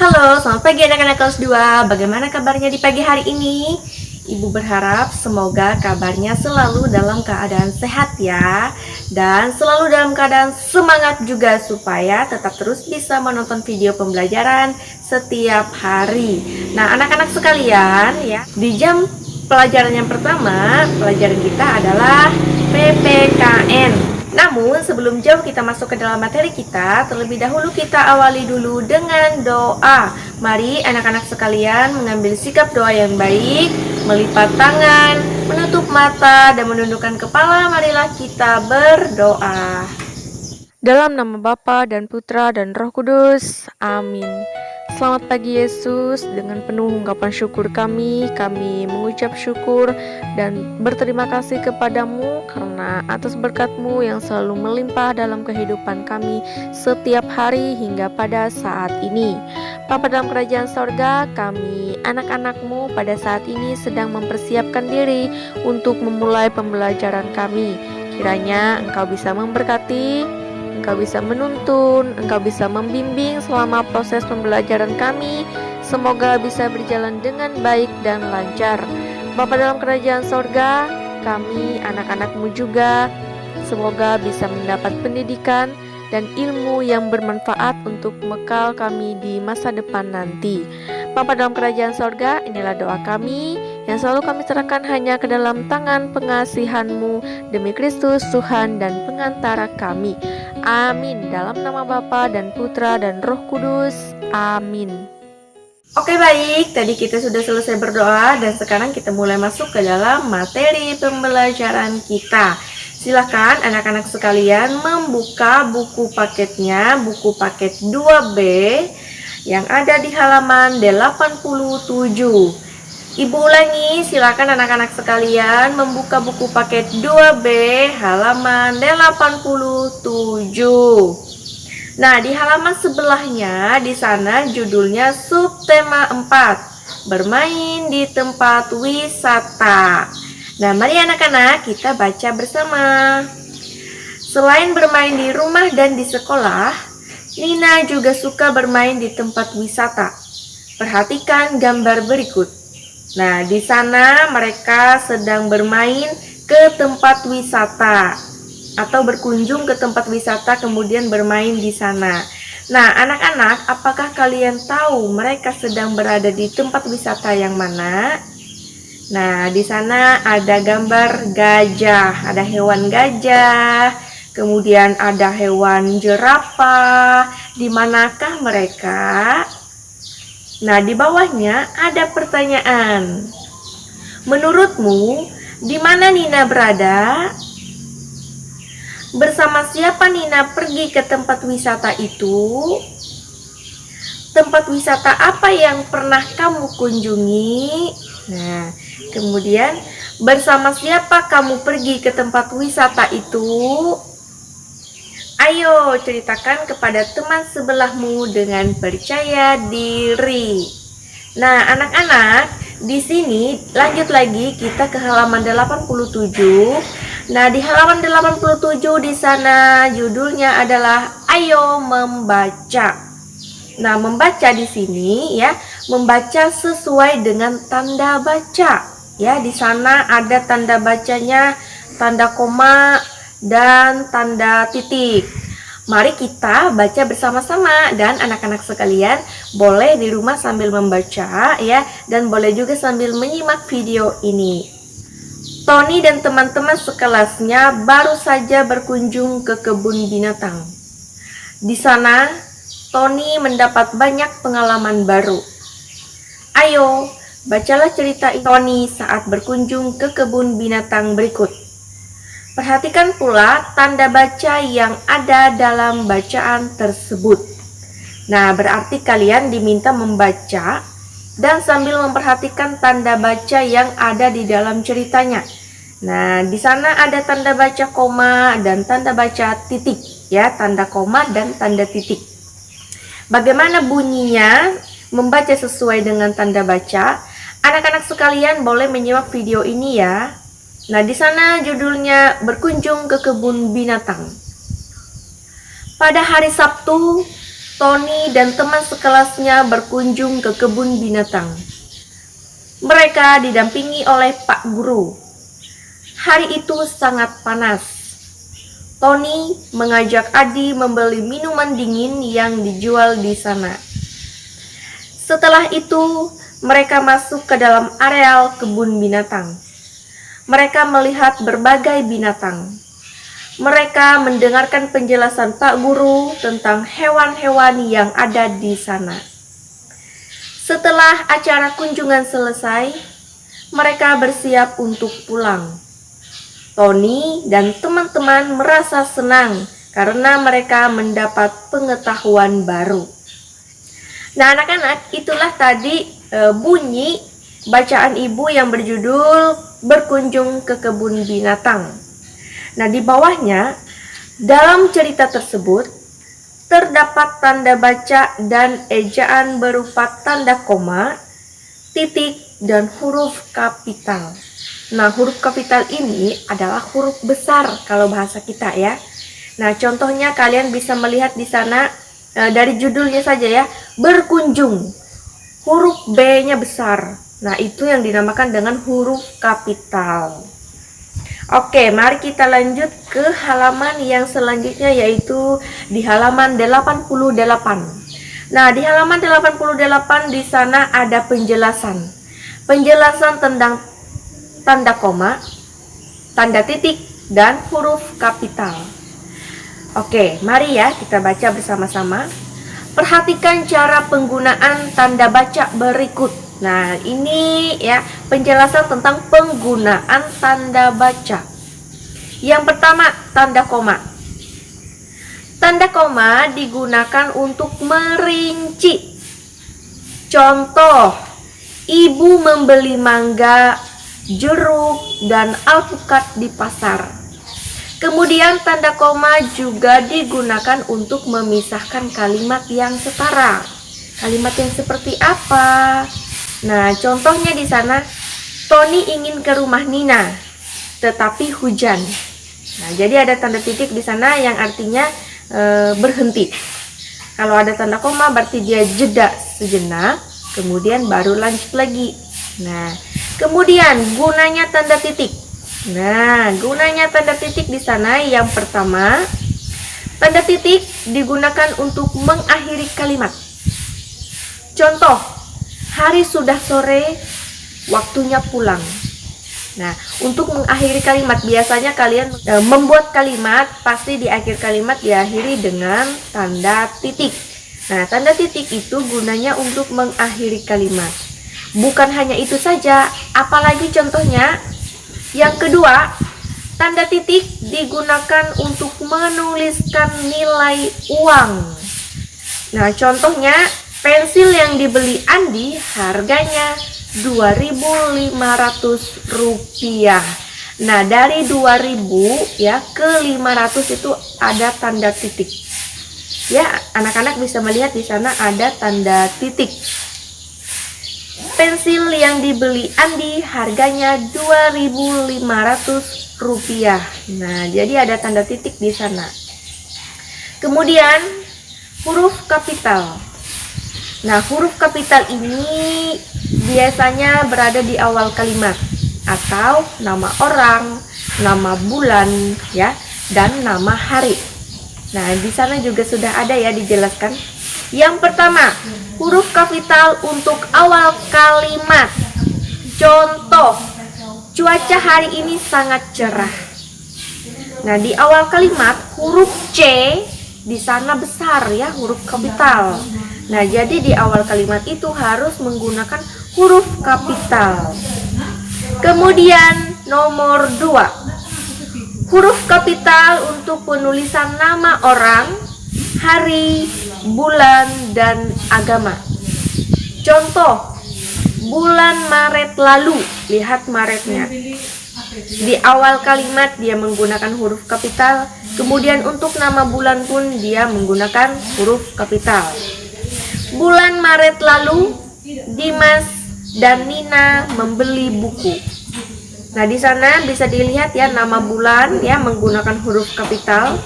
Halo, selamat pagi anak-anak kelas 2. Bagaimana kabarnya di pagi hari ini? Ibu berharap semoga kabarnya selalu dalam keadaan sehat ya. Dan selalu dalam keadaan semangat juga supaya tetap terus bisa menonton video pembelajaran setiap hari. Nah, anak-anak sekalian ya, di jam pelajaran yang pertama, pelajaran kita adalah PPKN. Namun sebelum jauh kita masuk ke dalam materi kita, terlebih dahulu kita awali dulu dengan doa. Mari anak-anak sekalian mengambil sikap doa yang baik, melipat tangan, menutup mata, dan menundukkan kepala. Marilah kita berdoa. Dalam nama Bapa dan Putra dan Roh Kudus, amin. Selamat pagi Yesus, dengan penuh ungkapan syukur kami mengucap syukur dan berterima kasih kepadamu karena atas berkat-Mu yang selalu melimpah dalam kehidupan kami setiap hari hingga pada saat ini. Bapa dalam kerajaan sorga, kami anak-anak-Mu pada saat ini sedang mempersiapkan diri untuk memulai pembelajaran kami. Kiranya Engkau bisa memberkati, Engkau bisa menuntun, Engkau bisa membimbing selama proses pembelajaran kami. Semoga bisa berjalan dengan baik dan lancar. Bapa dalam kerajaan sorga, kami anak-anak-Mu juga semoga bisa mendapat pendidikan dan ilmu yang bermanfaat untuk bekal kami di masa depan nanti. Bapa dalam kerajaan sorga, inilah doa kami yang selalu kami serahkan hanya ke dalam tangan pengasihan-Mu demi Kristus Tuhan dan pengantara kami. Amin. Dalam nama Bapa dan Putra dan Roh Kudus. Amin. Oke, baik, tadi kita sudah selesai berdoa dan sekarang kita mulai masuk ke dalam materi pembelajaran kita. Silakan anak-anak sekalian membuka buku paketnya, buku paket 2B yang ada di halaman 87. Ibu ulangi, silakan anak-anak sekalian membuka buku paket 2B halaman 87. Nah, di halaman sebelahnya di sana judulnya subtema 4, bermain di tempat wisata. Nah, mari anak-anak kita baca bersama. Selain bermain di rumah dan di sekolah, Nina juga suka bermain di tempat wisata. Perhatikan gambar berikut. Nah, di sana mereka sedang bermain ke tempat wisata atau berkunjung ke tempat wisata kemudian bermain di sana. Nah, anak-anak, apakah kalian tahu mereka sedang berada di tempat wisata yang mana? Nah, di sana ada gambar gajah, ada hewan gajah, kemudian ada hewan jerapah. Di manakah mereka? Nah, di bawahnya ada pertanyaan. Menurutmu, di mana Nina berada? Bersama siapa Nina pergi ke tempat wisata itu? Tempat wisata apa yang pernah kamu kunjungi? Nah, kemudian bersama siapa kamu pergi ke tempat wisata itu? Ayo ceritakan kepada teman sebelahmu dengan percaya diri. Nah, anak-anak, di sini lanjut lagi kita ke halaman 87. Nah, di halaman 87 di sana judulnya adalah Ayo Membaca. Nah, membaca di sini ya, membaca sesuai dengan tanda baca. Ya, di sana ada tanda bacanya, tanda koma dan tanda titik. Mari kita baca bersama-sama dan anak-anak sekalian boleh di rumah sambil membaca ya, dan boleh juga sambil menyimak video ini. Tony dan teman-teman sekelasnya baru saja berkunjung ke kebun binatang. Di sana, Tony mendapat banyak pengalaman baru. Ayo, bacalah cerita Tony saat berkunjung ke kebun binatang berikut. Perhatikan pula tanda baca yang ada dalam bacaan tersebut. Nah, berarti kalian diminta membaca dan sambil memperhatikan tanda baca yang ada di dalam ceritanya. Nah, di sana ada tanda baca koma dan tanda baca titik, ya, tanda koma dan tanda titik. Bagaimana bunyinya membaca sesuai dengan tanda baca? Anak-anak sekalian boleh menyimak video ini ya. Nah, di sana judulnya berkunjung ke kebun binatang. Pada hari Sabtu, Tony dan teman sekelasnya berkunjung ke kebun binatang. Mereka didampingi oleh Pak Guru. Hari itu sangat panas. Tony mengajak Adi membeli minuman dingin yang dijual di sana. Setelah itu, mereka masuk ke dalam areal kebun binatang. Mereka melihat berbagai binatang. Mereka mendengarkan penjelasan Pak Guru tentang hewan-hewan yang ada di sana. Setelah acara kunjungan selesai, mereka bersiap untuk pulang. Tony dan teman-teman merasa senang karena mereka mendapat pengetahuan baru. Nah, anak-anak, itulah tadi bunyi bacaan ibu yang berjudul Berkunjung ke Kebun Binatang. Nah, di bawahnya, dalam cerita tersebut, terdapat tanda baca dan ejaan berupa tanda koma, titik, dan huruf kapital. Nah, huruf kapital ini adalah huruf besar kalau bahasa kita ya. Nah, contohnya kalian bisa melihat di sana dari judulnya saja ya, berkunjung. Huruf B-nya besar. Nah, itu yang dinamakan dengan huruf kapital. Oke, mari kita lanjut ke halaman yang selanjutnya, yaitu di halaman 88. Nah, di halaman 88 di sana ada penjelasan. Penjelasan tentang tanda koma, tanda titik, dan huruf kapital. Oke, mari ya kita baca bersama-sama. Perhatikan cara penggunaan tanda baca berikut. Nah, ini ya penjelasan tentang penggunaan tanda baca. Yang pertama, tanda koma. Tanda koma digunakan untuk merinci. Contoh, ibu membeli mangga, jeruk, dan alpukat di pasar. Kemudian tanda koma juga digunakan untuk memisahkan kalimat yang setara. Kalimat yang seperti apa? Nah, contohnya di sana, Tony ingin ke rumah Nina, tetapi hujan. Nah, jadi ada tanda titik di sana yang artinya berhenti. Kalau ada tanda koma berarti dia jeda sejenak, kemudian baru lanjut lagi. Nah, kemudian gunanya tanda titik. Nah, gunanya tanda titik di sana yang pertama, tanda titik digunakan untuk mengakhiri kalimat. Contoh, hari sudah sore, waktunya pulang. Nah, untuk mengakhiri kalimat biasanya kalian membuat kalimat, pasti di akhir kalimat diakhiri dengan tanda titik. Nah, tanda titik itu gunanya untuk mengakhiri kalimat. Bukan hanya itu saja, apalagi contohnya. Yang kedua, tanda titik digunakan untuk menuliskan nilai uang. Nah, contohnya pensil yang dibeli Andi harganya Rp2.500. Nah, dari 2.000 ya ke 500 itu ada tanda titik. Ya, anak-anak bisa melihat di sana ada tanda titik. Pensil yang dibeli Andi harganya Rp2.500. Nah, jadi ada tanda titik di sana. Kemudian huruf kapital. Nah, huruf kapital ini biasanya berada di awal kalimat atau nama orang, nama bulan ya, dan nama hari. Nah, di sana juga sudah ada ya dijelaskan. Yang pertama, huruf kapital untuk awal kalimat. Contoh, cuaca hari ini sangat cerah. Nah, di awal kalimat huruf C di sana besar ya, huruf kapital. Nah, jadi di awal kalimat itu harus menggunakan huruf kapital. Kemudian nomor 2, huruf kapital untuk penulisan nama orang, hari, bulan, dan agama. Contoh, bulan Maret lalu, lihat Maretnya. Di awal kalimat dia menggunakan huruf kapital, kemudian untuk nama bulan pun dia menggunakan huruf kapital. Bulan Maret lalu, Dimas dan Nina membeli buku. Nah, di sana bisa dilihat ya nama bulan ya menggunakan huruf kapital.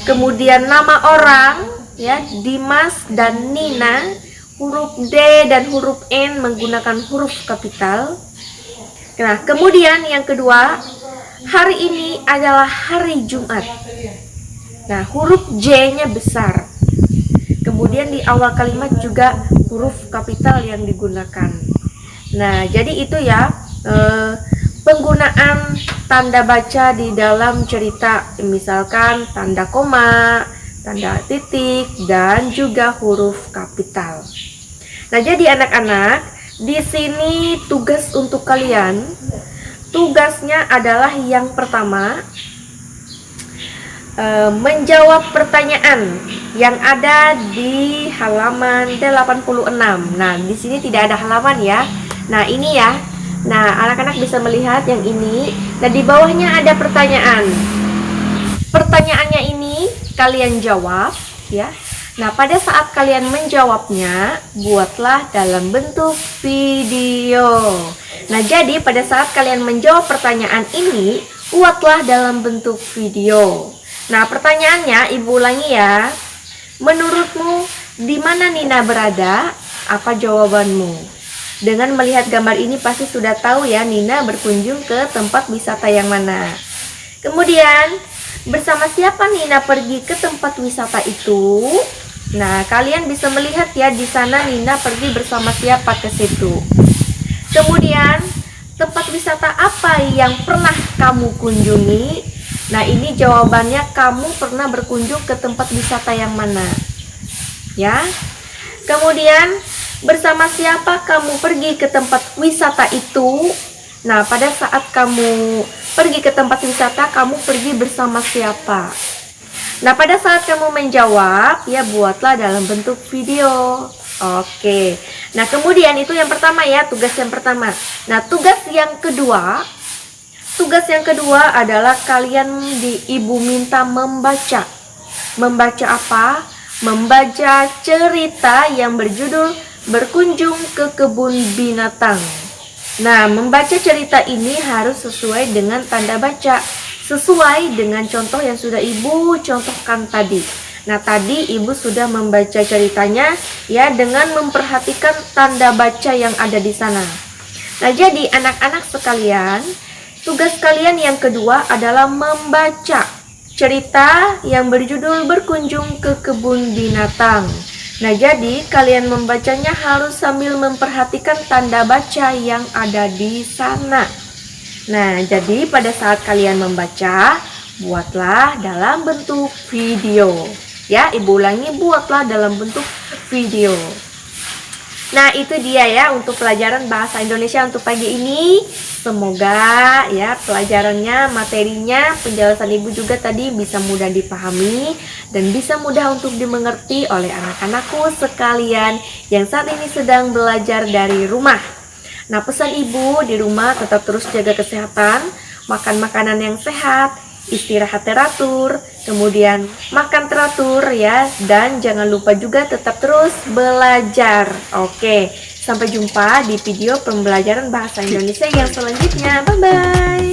Kemudian nama orang ya, Dimas dan Nina, huruf D dan huruf N menggunakan huruf kapital. Nah, kemudian yang kedua, hari ini adalah hari Jumat. Nah, huruf J-nya besar. Kemudian di awal kalimat juga huruf kapital yang digunakan. Nah, jadi itu ya penggunaan tanda baca di dalam cerita, misalkan tanda koma, tanda titik, dan juga huruf kapital. Nah, jadi anak-anak, di sini tugas untuk kalian, tugasnya adalah yang pertama, menjawab pertanyaan yang ada di halaman 86. Nah, di sini tidak ada halaman ya. Nah, ini ya. Nah, anak-anak bisa melihat yang ini. Nah, di bawahnya ada pertanyaan. Pertanyaannya ini kalian jawab ya. Nah, pada saat kalian menjawabnya, buatlah dalam bentuk video. Nah, jadi pada saat kalian menjawab pertanyaan ini, buatlah dalam bentuk video. Nah, pertanyaannya Ibu ulangi ya. Menurutmu di mana Nina berada? Apa jawabanmu? Dengan melihat gambar ini pasti sudah tahu ya, Nina berkunjung ke tempat wisata yang mana. Kemudian, bersama siapa Nina pergi ke tempat wisata itu? Nah, kalian bisa melihat ya, di sana Nina pergi bersama siapa ke situ. Kemudian, tempat wisata apa yang pernah kamu kunjungi? Nah, ini jawabannya, kamu pernah berkunjung ke tempat wisata yang mana? Ya. Kemudian, bersama siapa kamu pergi ke tempat wisata itu? Nah, pada saat kamu pergi ke tempat wisata, kamu pergi bersama siapa? Nah, pada saat kamu menjawab, ya buatlah dalam bentuk video. Oke. Nah, kemudian itu yang pertama ya, tugas yang pertama. Nah, tugas yang kedua adalah kalian Ibu minta membaca. Membaca apa? Membaca cerita yang berjudul Berkunjung ke Kebun Binatang. Nah, membaca cerita ini harus sesuai dengan tanda baca, sesuai dengan contoh yang sudah Ibu contohkan tadi. Nah, tadi Ibu sudah membaca ceritanya ya, dengan memperhatikan tanda baca yang ada di sana. Nah, jadi anak-anak sekalian, tugas kalian yang kedua adalah membaca cerita yang berjudul Berkunjung ke Kebun Binatang. Nah, jadi kalian membacanya harus sambil memperhatikan tanda baca yang ada di sana. Nah, jadi pada saat kalian membaca, buatlah dalam bentuk video. Ya, Ibu ulangi, buatlah dalam bentuk video. Nah, itu dia ya untuk pelajaran bahasa Indonesia untuk pagi ini. Semoga ya pelajarannya, materinya, penjelasan Ibu juga tadi bisa mudah dipahami dan bisa mudah untuk dimengerti oleh anak-anakku sekalian yang saat ini sedang belajar dari rumah. Nah, pesan Ibu di rumah tetap terus jaga kesehatan, makan makanan yang sehat, istirahat teratur, kemudian makan teratur ya, dan jangan lupa juga tetap terus belajar. Oke, sampai jumpa di video pembelajaran bahasa Indonesia yang selanjutnya. Bye bye.